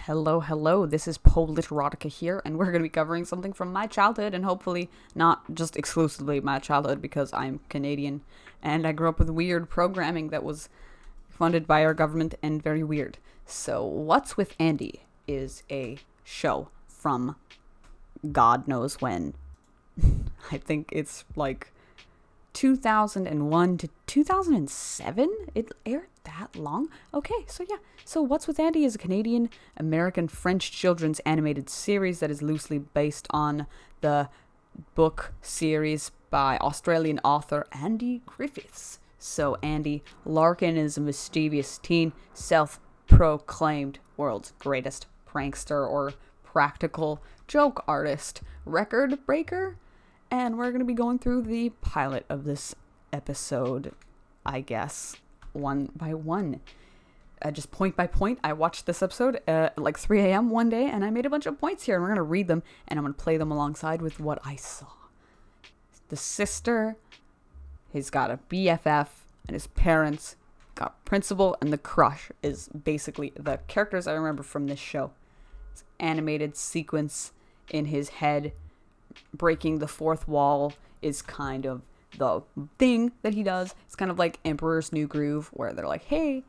Hello. This is Politerotica here, and we're going to be covering something from my childhood, and hopefully not just exclusively my childhood, because I'm Canadian, and I grew up with weird programming that was funded by our government and very weird. So, What's with Andy is a show from God knows when. I think it's like 2001 to 2007. It aired that long? Okay, so What's with Andy is a Canadian American French children's animated series that is loosely based on the book series by Australian author Andy Griffiths. So Andy Larkin is a mischievous teen, self-proclaimed world's greatest prankster or practical joke artist, record breaker, and we're going to be going through the pilot of this episode, I guess, one by one. Just point by point. I watched this episode at like 3 a.m. one day, and I made a bunch of points here, and we're going to read them, and I'm going to play them alongside with what I saw. The sister, he's got a BFF, and his parents got principal, and the crush is basically the characters I remember from this show. It's animated sequence in his head. Breaking the fourth wall is kind of the thing that he does. It's kind of like Emperor's New Groove, where they're like, hey,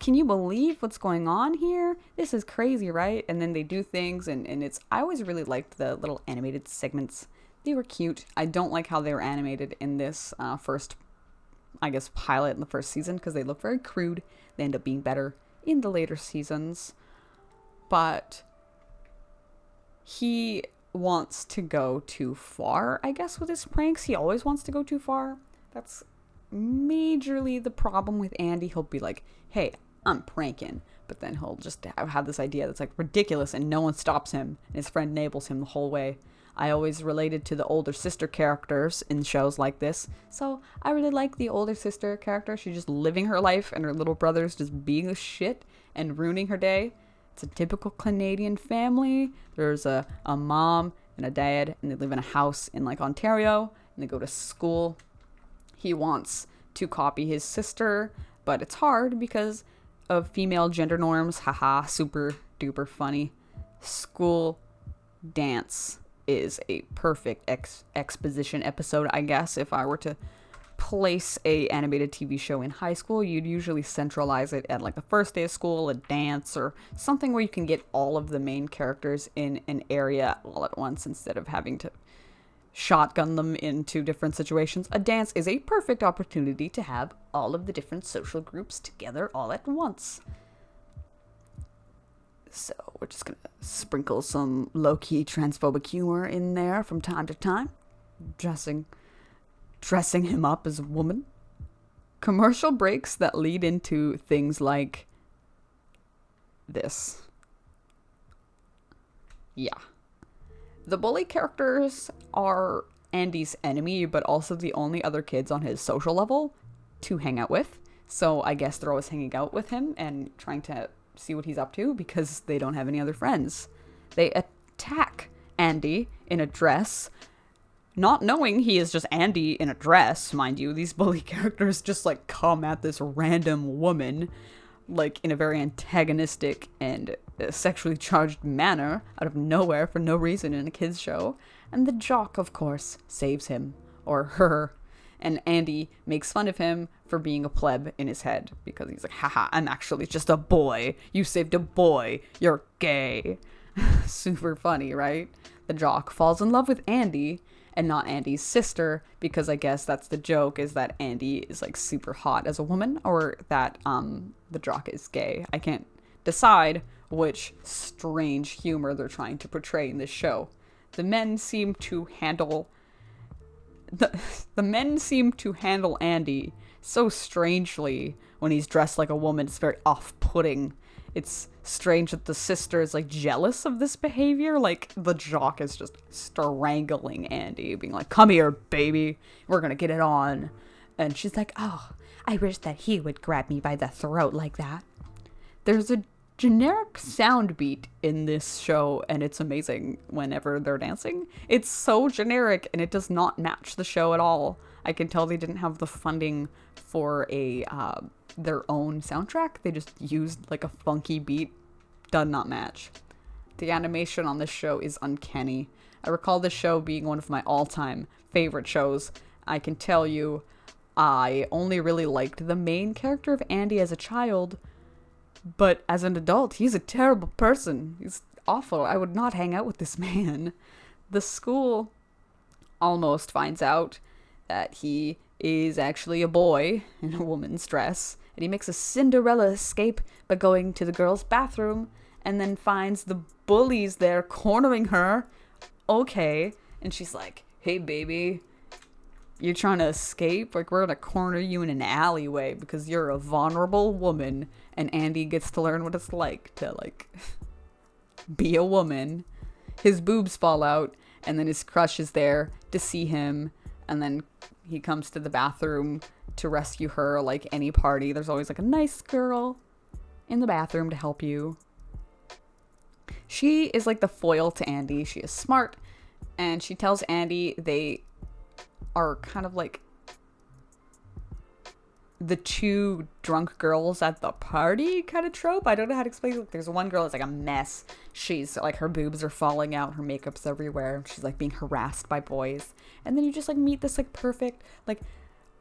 can you believe what's going on here? This is crazy, right? And then they do things, and it's, I always really liked the little animated segments. They were cute. I don't like how they were animated in this first, I guess, pilot in the first season, because they look very crude. They end up being better in the later seasons. But he wants to go too far, I guess, with his pranks. He always wants to go too far. That's majorly the problem with Andy. He'll be like, hey, I'm pranking, but then he'll just have this idea that's like ridiculous, and no one stops him, and his friend enables him the whole way. I always related to the older sister characters in shows like this, so I really like the older sister character. She's just living her life, and her little brother's just being a shit and ruining her day. It's a typical Canadian family. There's a mom and a dad, and they live in a house in like Ontario, and they go to school. He wants to copy his sister, but it's hard because of female gender norms. Haha, super duper funny. School dance is a perfect exposition episode, I guess. If I were to place a animated TV show in high school, you'd usually centralize it at like the first day of school, a dance, or something where you can get all of the main characters in an area all at once instead of having to shotgun them into different situations. A dance is a perfect opportunity to have all of the different social groups together all at once. So we're just gonna sprinkle some low-key transphobic humor in there from time to time, dressing him up as a woman. Commercial breaks that lead into things like this. Yeah. The bully characters are Andy's enemy, but also the only other kids on his social level to hang out with. So I guess they're always hanging out with him and trying to see what he's up to because they don't have any other friends. They attack Andy in a dress, not knowing he is just Andy in a dress, mind you. These bully characters just like come at this random woman like in a very antagonistic and sexually charged manner out of nowhere for no reason in a kids show. And the jock, of course, saves him or her. And Andy makes fun of him for being a pleb in his head because he's like, haha, I'm actually just a boy. You saved a boy. You're gay. Super funny, right? The jock falls in love with Andy and not Andy's sister, because I guess that's the joke, is that Andy is like super hot as a woman, or that the jock is gay. I can't decide which strange humor they're trying to portray in this show. The men seem to handle Andy so strangely when he's dressed like a woman. It's very off-putting. It's strange that the sister is like jealous of this behavior. Like the jock is just strangling Andy, being like, come here, baby, we're gonna get it on. And she's like, oh, I wish that he would grab me by the throat like that. There's a generic sound beat in this show, and it's amazing whenever they're dancing. It's so generic, and it does not match the show at all. I can tell they didn't have the funding for a their own soundtrack. They just used like a funky beat does not match. The animation on this show is uncanny. I recall this show being one of my all-time favorite shows. I can tell you, I only really liked the main character of Andy as a child, but as an adult, he's a terrible person. He's awful. I would not hang out with this man. The school almost finds out that he is actually a boy in a woman's dress, and he makes a Cinderella escape by going to the girls' bathroom and then finds the bullies there cornering her. Okay. And she's like, hey, baby, you're trying to escape? Like, we're gonna corner you in an alleyway because you're a vulnerable woman. And Andy gets to learn what it's like to, like, be a woman. His boobs fall out, and then his crush is there to see him, and then he comes to the bathroom to rescue her. Like any party, there's always, like, a nice girl in the bathroom to help you. She is like the foil to Andy. She is smart, and she tells Andy they are kind of like the two drunk girls at the party kind of trope. I don't know how to explain it. Like, there's one girl that's like a mess. She's like, her boobs are falling out, her makeup's everywhere. She's like being harassed by boys. And then you just like meet this like perfect, like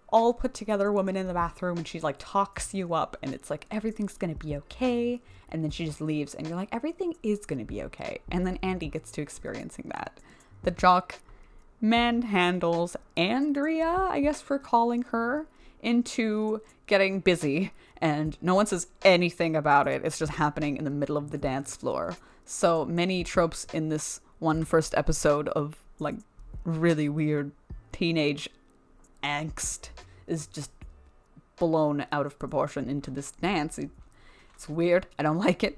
all put together woman in the bathroom, and she like talks you up, and it's like everything's gonna be okay. And then she just leaves, and you're like, everything is gonna be okay. And then Andy gets to experiencing that. The jock manhandles Andrea, I guess for calling her, into getting busy, and no one says anything about it. It's just happening in the middle of the dance floor. So many tropes in this one first episode of like really weird teenage angst is just blown out of proportion into this dance. It's weird. I don't like it.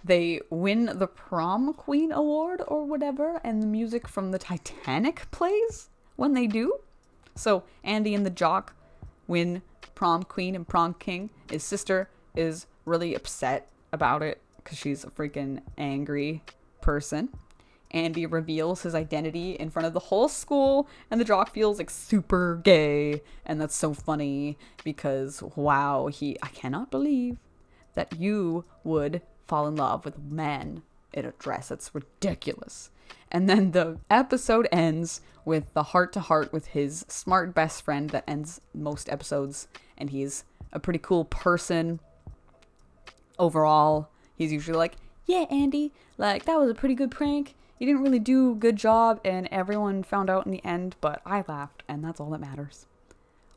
They win the prom queen award or whatever, and the music from the Titanic plays when they do. So Andy and the jock win prom queen and prom king. His sister is really upset about it because she's a freaking angry person. Andy reveals his identity in front of the whole school, and the jock feels like super gay, and that's so funny because wow, I cannot believe that you would fall in love with a man in a dress. That's ridiculous. And then the episode ends with the heart-to-heart with his smart best friend that ends most episodes, and he's a pretty cool person overall. He's usually like, yeah, Andy, like, that was a pretty good prank. You didn't really do a good job, and everyone found out in the end, but I laughed, and that's all that matters.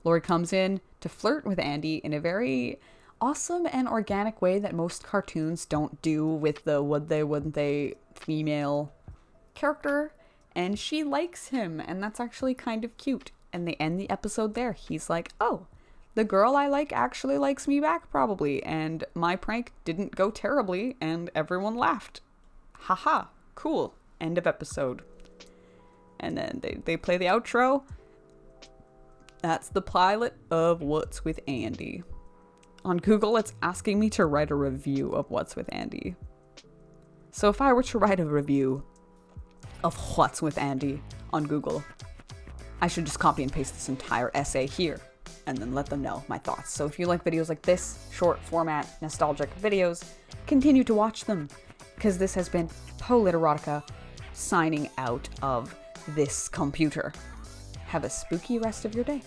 Lori comes in to flirt with Andy in a very awesome and organic way that most cartoons don't do with the would they, wouldn't they female character, and she likes him, and that's actually kind of cute. And they end the episode there. He's like, oh, the girl I like actually likes me back probably, and my prank didn't go terribly, and everyone laughed. Haha, cool. End of episode. And then they play the outro. That's the pilot of What's with Andy. On Google, it's asking me to write a review of What's with Andy. So if I were to write a review of What's with Andy on Google, I should just copy and paste this entire essay here and then let them know my thoughts. So if you like videos like this, short format, nostalgic videos, continue to watch them, because this has been Politerotica signing out of this computer. Have a spooky rest of your day.